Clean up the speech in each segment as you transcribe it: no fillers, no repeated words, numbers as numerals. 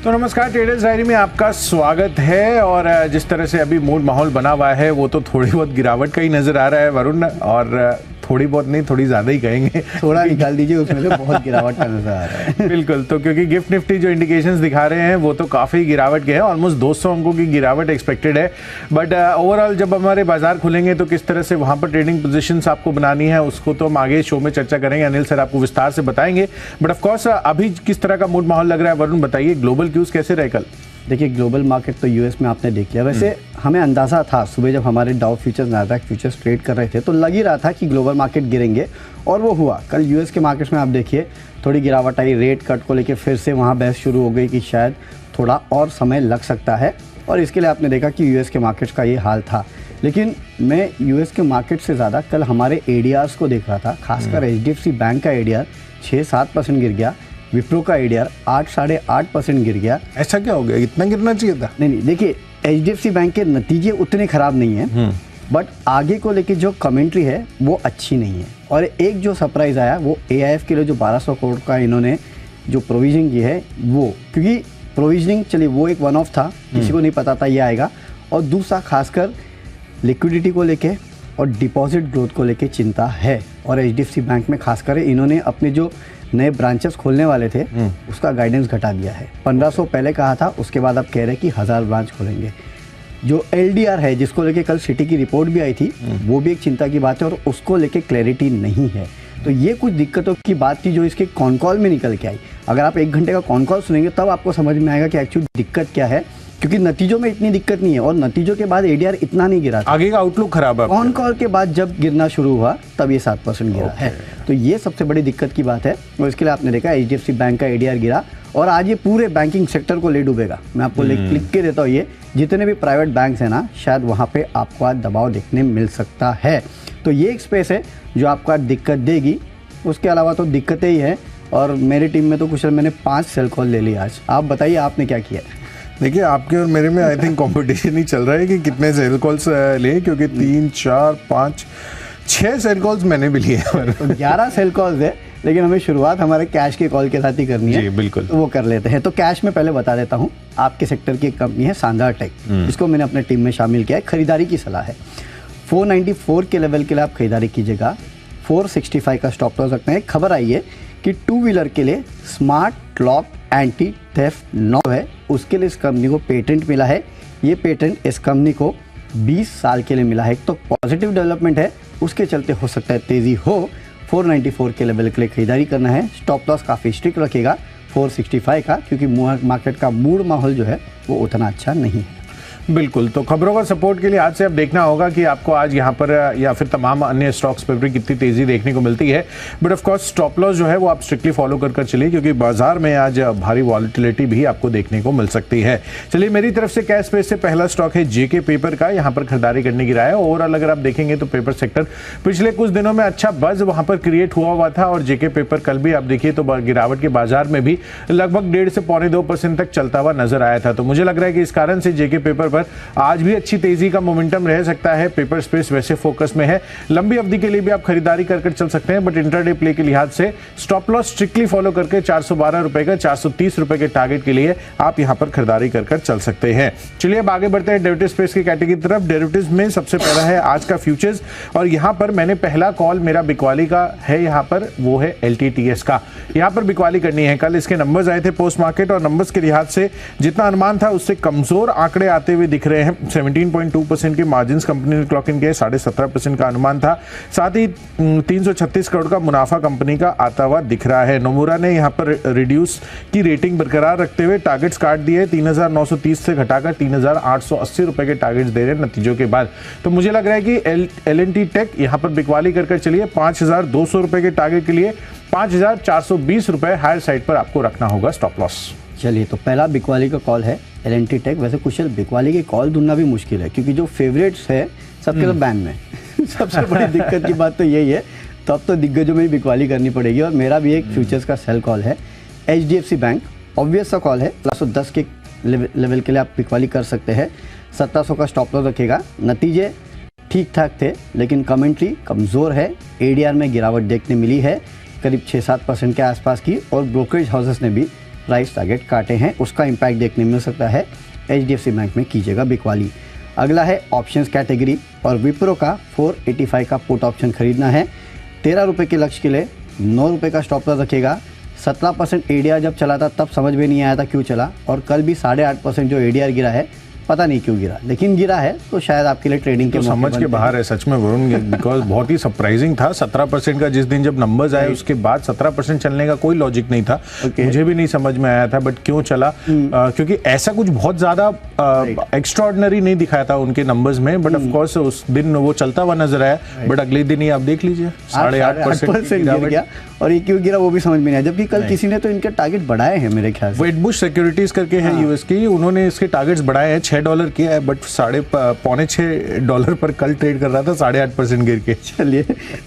तो नमस्कार, traders diary में आपका स्वागत है। और जिस तरह से अभी मूड माहौल बना हुआ है वो तो थोड़ी बहुत गिरावट का ही नजर आ रहा है वरुण, और थोड़ी बहुत नहीं थोड़ी ज़्यादा ही कहेंगे, थोड़ा निकाल दीजिए उसमें से बहुत गिरावट का नजर आ रहा है। बिल्कुल, तो क्योंकि गिफ्ट निफ्टी जो इंडिकेशंस दिखा रहे हैं वो तो काफ़ी गिरावट के हैं, ऑलमोस्ट 200 अंकों की गिरावट एक्सपेक्टेड है। बट ओवरऑल जब हमारे बाजार खुलेंगे तो किस तरह से वहाँ पर ट्रेडिंग पोजीशंस आपको बनानी है उसको तो हम आगे शो में चर्चा करेंगे, अनिल सर आपको विस्तार से बताएंगे। बट ऑफकोर्स अभी किस तरह का मूड माहौल लग रहा है वरुण, बताइए ग्लोबल क्यूज कैसे रहे कल? देखिए, ग्लोबल मार्केट तो यूएस में आपने देख लिया। वैसे हमें अंदाज़ा था सुबह जब हमारे Dow futures Nasdaq futures trade कर रहे थे तो लग ही रहा था कि ग्लोबल मार्केट गिरेंगे, और वो हुआ। कल यूएस के मार्केट्स में आप देखिए थोड़ी गिरावट आई, रेट कट को लेके फिर से वहाँ बहस शुरू हो गई कि शायद थोड़ा और समय लग सकता है, और इसके लिए आपने देखा कि यूएस के मार्केट्स का ये हाल था। लेकिन मैं यूएस के मार्केट से ज़्यादा कल हमारे एडीआर्स को देख रहा था, खासकर एचडीएफसी बैंक का एडीआर 6-7% गिर गया, विप्रो का एडीआर 8-8.5% गिर गया। ऐसा क्या हो गया, इतना गिरना चाहिए था? नहीं, देखिए एचडीएफसी बैंक के नतीजे उतने खराब नहीं हैं, बट आगे को लेके जो कमेंट्री है वो अच्छी नहीं है। और एक जो सरप्राइज आया वो एआईएफ के लिए जो 1200 करोड़ का इन्होंने जो प्रोविजनिंग की है वो, क्योंकि प्रोविजनिंग चलिए वो एक वन ऑफ था, किसी को नहीं पता था ये आएगा। और दूसरा खासकर लिक्विडिटी को लेके और डिपॉजिट ग्रोथ को लेके चिंता है। और एचडीएफसी बैंक में खासकर इन्होंने अपने जो नए ब्रांचेस खोलने वाले थे उसका गाइडेंस घटा दिया है। 1500 पहले कहा था, उसके बाद अब कह रहे हैं कि 1000 ब्रांच खोलेंगे। जो एलडीआर है जिसको लेके कल सिटी की रिपोर्ट भी आई थी वो भी एक चिंता की बात है, और उसको लेके क्लैरिटी नहीं है। तो ये कुछ दिक्कतों की बात थी जो इसके कॉन कॉल में निकल के आई। अगर आप 1 घंटे का कॉन कॉल सुनेंगे तब आपको समझ में आएगा कि एक्चुअली दिक्कत क्या है, क्योंकि नतीजों में इतनी दिक्कत नहीं है और नतीजों के बाद एडीआर इतना नहीं गिरा था। आगे का आउटलुक खराब है। कॉन कॉल के बाद जब गिरना शुरू हुआ तब ये 7% गिरा है। तो ये सबसे बड़ी दिक्कत की बात है, और इसके लिए आपने देखा एचडीएफसी बैंक का एडीआर गिरा, और आज ये पूरे बैंकिंग सेक्टर को ले डूबेगा। मैं आपको क्लिक के देता हूँ, ये जितने भी प्राइवेट बैंक्स हैं ना, शायद वहाँ पे आपको आज दबाव देखने मिल सकता है। तो ये एक स्पेस है जो आपको दिक्कत देगी, उसके अलावा तो दिक्कतें ही है। और मेरी टीम में तो कुशल मैंने 5 सेल कॉल ले ली आज। आप बताइए आपने क्या किया? देखिए, आपके और मेरे में आई थिंक कंपटीशन ही चल रहा है कि कितने सेल कॉल्स ले, क्योंकि 3, 4, 5, 6 सेल कॉल्स मैंने भी लिए हैं। तो 11 सेल कॉल्स है, लेकिन हमें शुरुआत हमारे कैश के कॉल के साथ ही करनी है। जी बिल्कुल, तो वो कर लेते हैं। तो कैश में पहले बता देता हूँ, आपके सेक्टर की एक कंपनी है शानदार टेक, जिसको मैंने अपने टीम में शामिल किया है। खरीदारी की सलाह है, 494 के लेवल के लिए आप खरीदारी कीजिएगा, 465 का स्टॉप लॉस रखना है। खबर आई है कि 2 व्हीलर के लिए smart lock anti theft knob है, उसके लिए इस कंपनी को पेटेंट मिला है। ये पेटेंट इस कंपनी को 20 साल के लिए मिला है, तो पॉजिटिव डेवलपमेंट है, उसके चलते हो सकता है तेज़ी हो। 494 के लेवल के लिए खरीदारी करना है। स्टॉप लॉस काफ़ी स्ट्रिक्ट रखेगा 465 का, क्योंकि मार्केट का मूड माहौल जो है वो उतना अच्छा नहीं है। बिल्कुल, तो खबरों का सपोर्ट के लिए आज से अब देखना होगा कि आपको आज यहाँ पर या फिर तमाम अन्य स्टॉक्स पर भी कितनी तेजी देखने को मिलती है। But of course stop loss जो है वो आप स्ट्रिक्टली फॉलो कर चलिए, क्योंकि बाजार में आज भारी वॉलिटिलिटी भी आपको देखने को मिल सकती है। चलिए, मेरी तरफ से कैश स्पेस से पहला स्टॉक है जेके पेपर का, यहाँ पर खरीदारी करने की राय है। ओवरऑल अगर आप देखेंगे तो पेपर सेक्टर पिछले कुछ दिनों में अच्छा बज वहाँ पर क्रिएट हुआ था, और जेके पेपर कल भी आप देखिए तो गिरावट के बाजार में भी लगभग 1.5 से 2.25% तक चलता हुआ नजर आया था। तो मुझे लग रहा है कि इस कारण से जेके पेपर पर आज भी अच्छी तेजी का मोमेंटम रह सकता है। पेपर स्पेस वैसे फोकस में है, लंबी अवधि के लिए भी आप खरीदारी कर चल सकते हैं, बट इंट्राडे प्ले के लिहाज से स्टॉप लॉस स्ट्रिक्टली फॉलो करके 412 रुपए का 430 रुपए के टारगेट के लिए आप यहां पर खरीदारी कर चल सकते हैं। चलिए अब आगे बढ़ते हैं डेरिवेटिव स्पेस की कैटेगरी की तरफ। डेरिवेटिव्स में सबसे पहला है आज का फ्यूचर्स, और यहां पर मैंने पहला कॉल मेरा बिकवाली का है, यहां पर वो है एलटीटीएस का। यहां पर बिकवाली करनी है। कल इसके नंबर्स आए थे पोस्ट मार्केट, और नंबर्स के लिहाज से जितना अनुमान था उससे कमजोर आंकड़े आते हुए दिख रहे हैं। 17.2% के मार्जिन्स कंपनी ने क्लॉक इन किए, 17.5% का अनुमान था। साथ ही 336 करोड़ का मुनाफा कंपनी का आता हुआ दिख रहा है। नोमुरा ने यहां पर रिड्यूस की रेटिंग बरकरार रखते हुए टारगेट्स काट दिए, 3930 से घटाकर 3880 रुपए के टारगेट्स दे रहे हैं नतीजों के बाद। तो मुझे लग रहा है कि एल&टी टेक यहां पर बिकवाली कर चलिए। 5200 रुपए के टारगेट के लिए 5420 रुपए हायर साइड पर आपको रखना होगा स्टॉप लॉस। चलिए, तो पहला बिकवाली का कॉल है एल&टी टेक। वैसे कुशल बिकवाली के कॉल ढूंढना भी मुश्किल है, क्योंकि जो फेवरेट्स है सबके तो बैन में सबसे बड़ी दिक्कत की बात तो यही है। तो अब तो दिग्गजों में ही बिकवाली करनी पड़ेगी, और मेरा भी एक फ्यूचर्स का सेल कॉल है एचडीएफसी बैंक। ऑब्वियस सा कॉल है, +10 के लेवल के लिए आप बिकवाली कर सकते हैं। 1700 का स्टॉप लॉस रखेगा। नतीजे ठीक ठाक थे, लेकिन कमेंट्री कमज़ोर है। एडीआर में गिरावट देखने मिली है करीब 6-7% के आसपास की, और ब्रोकरेज हाउसेस ने भी प्राइस टारगेट काटे हैं, उसका इम्पैक्ट देखने मिल सकता है। HDFC बैंक में कीजिएगा बिकवाली। अगला है ऑप्शंस कैटेगरी, और विप्रो का 485 का पुट ऑप्शन खरीदना है। 13 रुपये के लक्ष्य के लिए 9 रुपये का स्टॉप लॉस रखेगा। 17% ADR जब चला था तब समझ में नहीं आया था क्यों चला, और कल भी 8.5% जो ADR गिरा है, पता नहीं क्यों गिरा, लेकिन गिरा है, तो शायद आपके लिए ट्रेडिंग के तो मौके समझ के बनते बाहर है सच में वरुण, बिकॉज बहुत ही सरप्राइजिंग था 17% का। जिस दिन जब नंबर्स आए उसके बाद 17% चलने का कोई लॉजिक नहीं था। मुझे भी नहीं समझ में आया था बट क्यों चला, क्योंकि ऐसा कुछ बहुत ज्यादा एक्स्ट्राऑर्डिनरी नहीं दिखाया था उनके नंबर्स में, बट ऑफ कोर्स उस दिन वो चलता हुआ नजर आया। बट अगले दिन ही आप देख लीजिए 8.5% गिर गया, और ये क्यों गिरा वो भी समझ में नहीं आया, जबकि कल किसी ने तो इनके टारगेट बढ़ाए हैं मेरे ख्याल से। वेटबुश सिक्योरिटीज करके है यूएस की, उन्होंने इसके टारगेट्स बढ़ाए हैं। $6 किया है, बट $6.25 पर कल ट्रेड कर रहा था 8.5% गिर के। चलिए,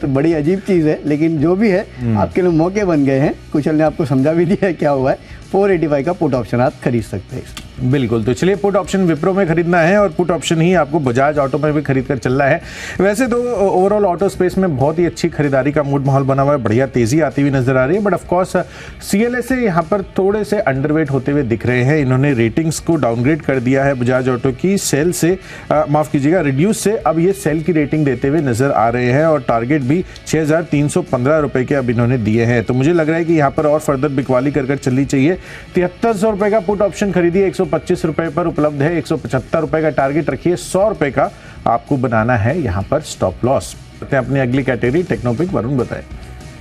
तो बड़ी अजीब चीज़ है, लेकिन जो भी है आपके लिए मौके बन गए हैं। कुशल ने आपको समझा भी दिया है क्या हुआ है। 485 का पुट ऑप्शन आप खरीद सकते हैं। बिल्कुल, तो चलिए पुट ऑप्शन विप्रो में खरीदना है, और पुट ऑप्शन ही आपको बजाज ऑटो में भी खरीद कर चलना है। वैसे तो ओवरऑल ऑटो स्पेस में बहुत ही अच्छी खरीदारी का मूड माहौल बना हुआ है, बढ़िया तेजी आती हुई नजर आ रही है। बट ऑफ कोर्स CLSA यहाँ पर थोड़े से अंडरवेट होते हुए दिख रहे हैं। इन्होंने रेटिंग्स को डाउनग्रेड कर दिया है बजाज ऑटो की, सेल से माफ कीजिएगा रिड्यूस से अब ये सेल की रेटिंग देते हुए नजर आ रहे हैं, और टारगेट भी 6,315 रुपए के अब इन्होंने दिए हैं। तो मुझे लग रहा है कि यहाँ पर और फर्दर बिकवाली कर चलनी चाहिए। 7300 रुपए का पुट ऑप्शन खरीदिए, 125 रुपए पर उपलब्ध है। 175 रुपए का टारगेट रखिए, 100 रुपए का आपको बनाना है यहाँ पर स्टॉप लॉस। अपनी अगली कैटेगरी टेक्नोपिक, वरुण बताए।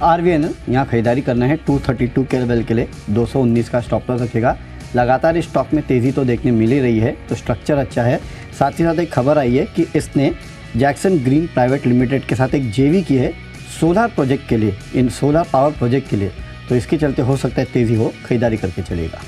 RVNL यहाँ खरीदारी करना है 232 के लेवल के लिए 219 का स्टॉप लॉस रखेगा। लगातार इस स्टॉक में तेज़ी तो देखने मिल ही रही है, तो स्ट्रक्चर अच्छा है। साथ ही साथ एक खबर आई है कि इसने जैक्सन ग्रीन प्राइवेट लिमिटेड के साथ एक JV की है सोलर प्रोजेक्ट के लिए, इन सोलर पावर प्रोजेक्ट के लिए, तो इसके चलते हो सकता है तेज़ी हो, खरीदारी करके चलेगा।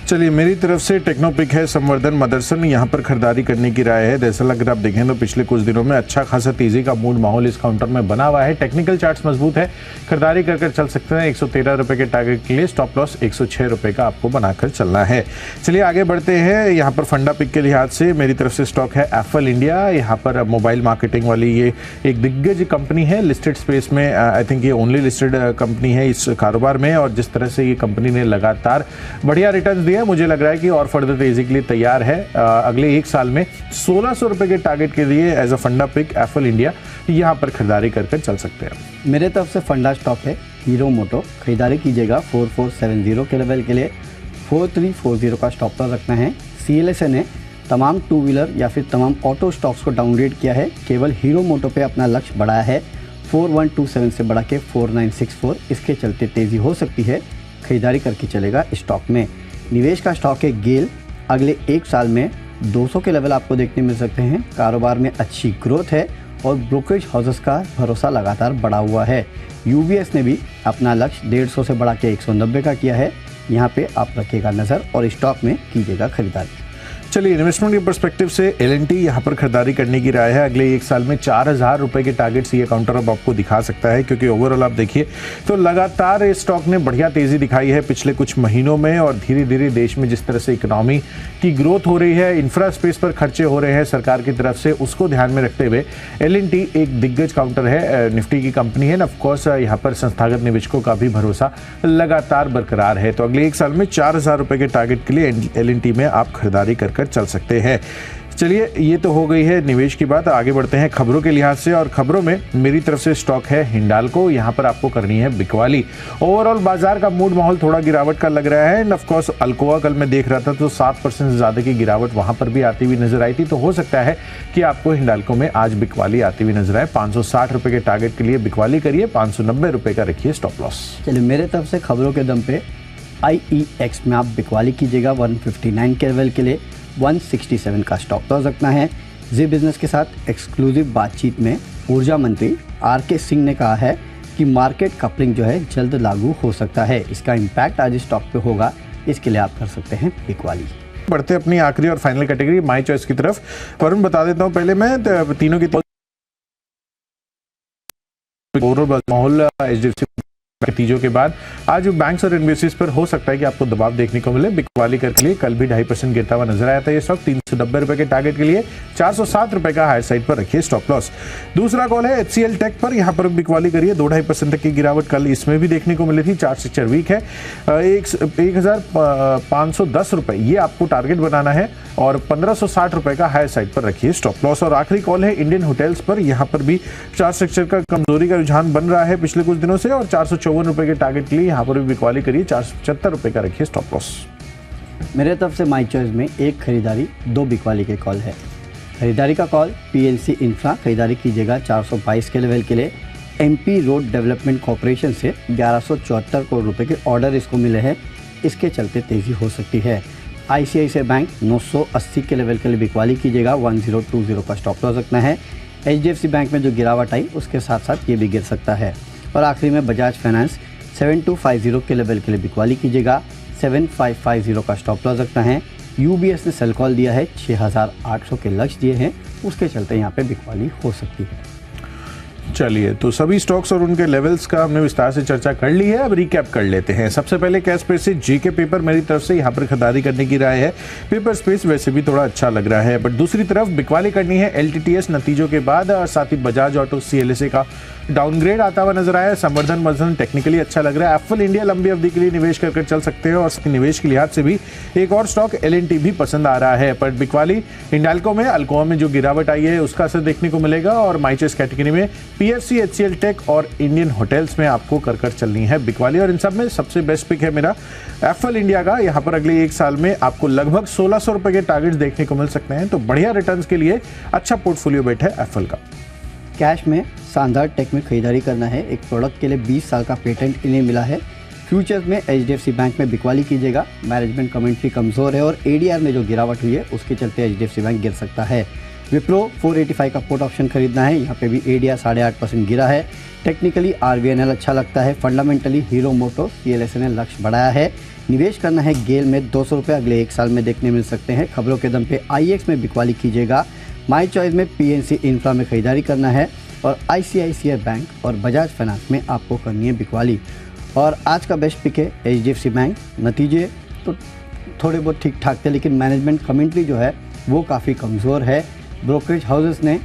चलिए, मेरी तरफ से टेक्नोपिक है संवर्धन मदरसन, यहाँ पर खरीदारी करने की राय है। दरअसल अगर आप देखें तो पिछले कुछ दिनों में अच्छा खासा तेजी का मूड माहौल इस काउंटर में बना हुआ है। टेक्निकल चार्ट्स मजबूत है, खरीदारी कर चल सकते हैं। 113 रुपए के टारगेट के लिए स्टॉप लॉस 106 रुपए का आपको बनाकर चलना है। चलिए आगे बढ़ते हैं। यहाँ पर फंडा पिक के लिहाज से मेरी तरफ से स्टॉक है एप्पल इंडिया। यहाँ पर मोबाइल मार्केटिंग वाली ये एक दिग्गज कंपनी है लिस्टेड स्पेस में। आई थिंक ये ओनली लिस्टेड कंपनी है इस कारोबार में, और जिस तरह से ये कंपनी ने लगातार बढ़िया रिटर्न दिया, मुझे लग रहा है कि और फर्दर तेजी के लिए तैयार है। अगले एक साल में 1600 रुपए के टारगेट के लिए एज अ फंडा पिक एप्पल इंडिया यहाँ पर खरीदारी कर चल सकते हैं। मेरे तरफ से फंडा स्टॉक है हीरो मोटो, खरीदारी कीजिएगा 4470 के लेवल के लिए 4340 का स्टॉप लॉस रखना है। CLSA ने तमाम टू व्हीलर या फिर तमाम ऑटो स्टॉक्स को डाउनग्रेड किया है, केवल हीरो मोटो पे अपना लक्ष्य बढ़ाया है 4127 से बढ़ा के 4964। इसके चलते तेज़ी हो सकती है, खरीदारी करके चलेगा स्टॉक में। निवेश का स्टॉक है गेल, अगले एक साल में 200 के लेवल आपको देखने मिल सकते हैं। कारोबार में अच्छी ग्रोथ है, और ब्रोकरेज हाउसेस का भरोसा लगातार बढ़ा हुआ है। UBS ने भी अपना लक्ष्य 150 से बढ़ा के 190 का किया है। यहाँ पे आप रखिएगा नज़र, और स्टॉक में कीजिएगा खरीदारी। चलिए, इन्वेस्टमेंट के पर्सपेक्टिव से L&T यहाँ पर खरीदारी करने की राय है। अगले एक साल में 4000 रुपए के टारगेट से ये काउंटर अब आपको दिखा सकता है, क्योंकि ओवरऑल आप देखिए तो लगातार इस स्टॉक ने बढ़िया तेजी दिखाई है पिछले कुछ महीनों में, और धीरे धीरे देश में जिस तरह से इकोनॉमी की ग्रोथ हो रही है, इंफ्रा स्पेस पर खर्चे हो रहे हैं सरकार की तरफ से, उसको ध्यान में रखते हुए L&T एक दिग्गज काउंटर है, निफ्टी की कंपनी है। ऑफकोर्स यहाँ पर संस्थागत निवेशकों का भी भरोसा लगातार बरकरार है। तो अगले एक साल में 4000 रुपए के टारगेट के लिए L&T में आप खरीदारी कर चल सकते हैं। चलिए, ये तो हो गई है निवेश की बात। आगे बढ़ते हैं खबरों के लिहाज से, और खबरों में मेरी तरफ से स्टॉक है हिंडाल्को। यहाँ पर आपको करनी है बिकवाली। ओवरऑल बाजार का मूड माहौल थोड़ा गिरावट का लग रहा है, एंड ऑफ कोर्स अल्कोआ कल मैं देख रहा था तो 7% से ज़्यादा की गिरावट वहाँ पर भी आती हुई नजर आई थी। तो हो सकता है कि आपको हिंडाल्को में आज बिकवाली आती हुई नजर आए। 560 रुपए के टारगेट के लिए बिकवाली करिए, 590 रुपए का रखिए स्टॉप लॉस। चलिए, मेरे तरफ से खबरों के दम पे IEX में आप बिकवाली कीजिएगा 159 के लेवल के लिए 167 का स्टॉप लॉस रखना है। जी बिजनेस के साथ एक्सक्लूसिव बातचीत में ऊर्जा मंत्री RK सिंह ने कहा है कि मार्केट कपलिंग जो है जल्द लागू हो सकता है। इसका इम्पैक्ट आज स्टॉक पे होगा, इसके लिए आप कर सकते हैं बिकवाली। बढ़ते अपनी आखिरी और फाइनल कैटेगरी माई चॉइस की तरफ। वरुण बता देता हूँ पहले मैं तीनों की ओवरऑल माहौल HDFC नतीजों के बाद आज बैंक्स और इन्वेस्टर्स पर हो सकता है कि आपको दबाव देखने को मिले। बिकवाली के लिए कल भी 2.5% गिरता हुआ नजर आया था ये स्टॉक। 390 रुपए के टारगेट के लिए 407 रुपए का हायर साइड पर रखिए स्टॉप लॉस। दूसरा कॉल है HCL टेक पर, यहाँ पर बिकवाली करिए 2-2.5% तक की गिरावट कल इसमें भी देखने को मिली थी। चार्ट स्ट्रक्चर वीक है। 1510 रुपए ये आपको टारगेट बनाना है और 1560 रुपए का हायर साइड पर रखिए स्टॉप लॉस। और आखिरी कॉल है इंडियन होटल्स पर, यहाँ पर भी चार्ट स्ट्रक्चर का कमजोरी का रुझान बन रहा है पिछले कुछ दिनों से और 454 रुपए के टारगेट के लिए यहाँ पर भी बिकवाली करिए 475 रुपए का रखिए स्टॉप लॉस। मेरे तरफ से माई चॉइस में एक खरीदारी 2 बिकवाली के कॉल है। खरीदारी का कॉल PNC इंफ्रा, खरीदारी कीजिएगा 422 के लेवल के लिए। MP रोड डेवलपमेंट कॉरपोरेशन से 1174 करोड़ रुपए के ऑर्डर इसको मिले हैं, इसके चलते तेज़ी हो सकती है। ICICI बैंक 980 के लेवल के लिए बिकवाली कीजिएगा, 1020 का स्टॉप लॉस रखना है। HDFC बैंक में जो गिरावट आई उसके साथ साथ ये भी गिर सकता है। और आखिरी में बजाज फाइनेंस 7250 के लेवल के लिए बिकवाली कीजिएगा, 7550 का स्टॉप लॉस रखना है। UBS ने सेल कॉल दिया है, 6800 के लक्ष्य दिए हैं, उसके चलते यहाँ पे बिकवाली हो सकती है। चलिए, तो सभी स्टॉक्स और उनके लेवल्स का हमने विस्तार से चर्चा कर ली है। अब रिकैप कर लेते हैं। सबसे पहले कैश स्पेस से GK पेपर मेरी तरफ से यहाँ पर खरीदारी करने की राय है। पेपर स्पेस वैसे भी थोड़ा अच्छा लग रहा है, बट दूसरी तरफ बिकवाली करनी है LTTS नतीजों के बाद और साथ ही बजाज ऑटो CLSA का डाउनग्रेड आता हुआ नजर आया है। संवर्धन मजन टेक्निकली अच्छा लग रहा है। एफएल इंडिया लंबी अवधि के लिए निवेश कर चल सकते हैं और निवेश के लिहाज से भी एक और स्टॉक LNT भी पसंद आ रहा है। पर बिकवाली हिंडाल्को में, अल्कोआ में जो गिरावट आई है उसका असर देखने को मिलेगा और माई चॉइस कैटेगरी में PFC, HCL टेक और इंडियन होटल्स में आपको कर चलनी है बिकवाली। और इन सब में सबसे बेस्ट पिक है मेरा एफएल इंडिया का। यहाँ पर अगले एक साल में आपको लगभग 1600 रुपए के टारगेट देखने को मिल सकते हैं, तो बढ़िया रिटर्न्स के लिए अच्छा पोर्टफोलियो बेट है एफएल का। कैश में शानदार टेक में खरीदारी करना है। एक प्रोडक्ट के लिए 20 साल का पेटेंट इन्हें मिला है। फ्यूचर्स में HDFC बैंक में बिकवाली कीजिएगा, मैनेजमेंट कमेंट्री कमज़ोर है और ADR में जो गिरावट हुई है उसके चलते HDFC बैंक गिर सकता है। विप्रो 485 का पुट ऑप्शन खरीदना है, यहाँ पे भी ADR 8.5% गिरा है। टेक्निकली RVNL अच्छा लगता है। फंडामेंटली हीरो मोटो CLSA ने लक्ष्य बढ़ाया है। निवेश करना है गेल में 200 रुपये अगले एक साल में देखने मिल सकते हैं। खबरों के दम पे IEX में बिकवाली कीजिएगा। माई चॉइस में PNC इंफ्रा में खरीदारी करना है और ICICI बैंक और बजाज फाइनेंस में आपको करनी है बिकवाली। और आज का बेस्ट पिक है HDFC बैंक। नतीजे तो थोड़े बहुत ठीक ठाक थे, लेकिन मैनेजमेंट कमेंट्री जो है वो काफ़ी कमज़ोर है। ब्रोकरेज हाउसेस ने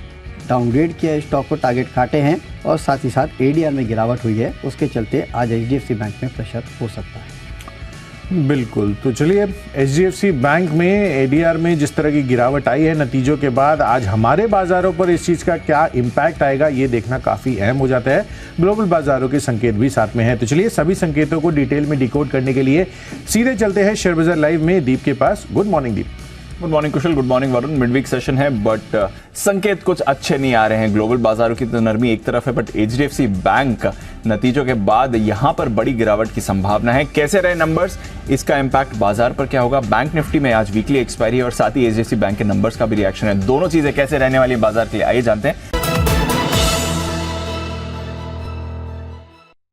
डाउनग्रेड किया स्टॉक को, टारगेट काटे हैं और साथ ही साथ ADR में गिरावट हुई है, उसके चलते आज HDFC बैंक में प्रेशर हो सकता है। बिल्कुल, तो चलिए HDFC बैंक में ADR में जिस तरह की गिरावट आई है नतीजों के बाद, आज हमारे बाजारों पर इस चीज़ का क्या इम्पैक्ट आएगा ये देखना काफ़ी अहम हो जाता है। ग्लोबल बाजारों के संकेत भी साथ में हैं, तो चलिए सभी संकेतों को डिटेल में डिकोड करने के लिए सीधे चलते हैं शेयर बाजार लाइव में दीप के पास। Good morning Deep. Good morning Kushal, good morning Varun. Midweek session है बट संकेत कुछ अच्छे नहीं आ रहे हैं। ग्लोबल बाजारों की तो नरमी एक तरफ है, बट HDFC बैंक नतीजों के बाद यहां पर बड़ी गिरावट की संभावना है। कैसे रहे नंबर्स, इसका इंपैक्ट बाजार पर क्या होगा। बैंक निफ्टी में आज वीकली एक्सपायरी और साथ ही HDFC बैंक के नंबर्स का भी रिएक्शन है। दोनों चीजें कैसे रहने वाली बाजार के लिए, आइए जानते हैं।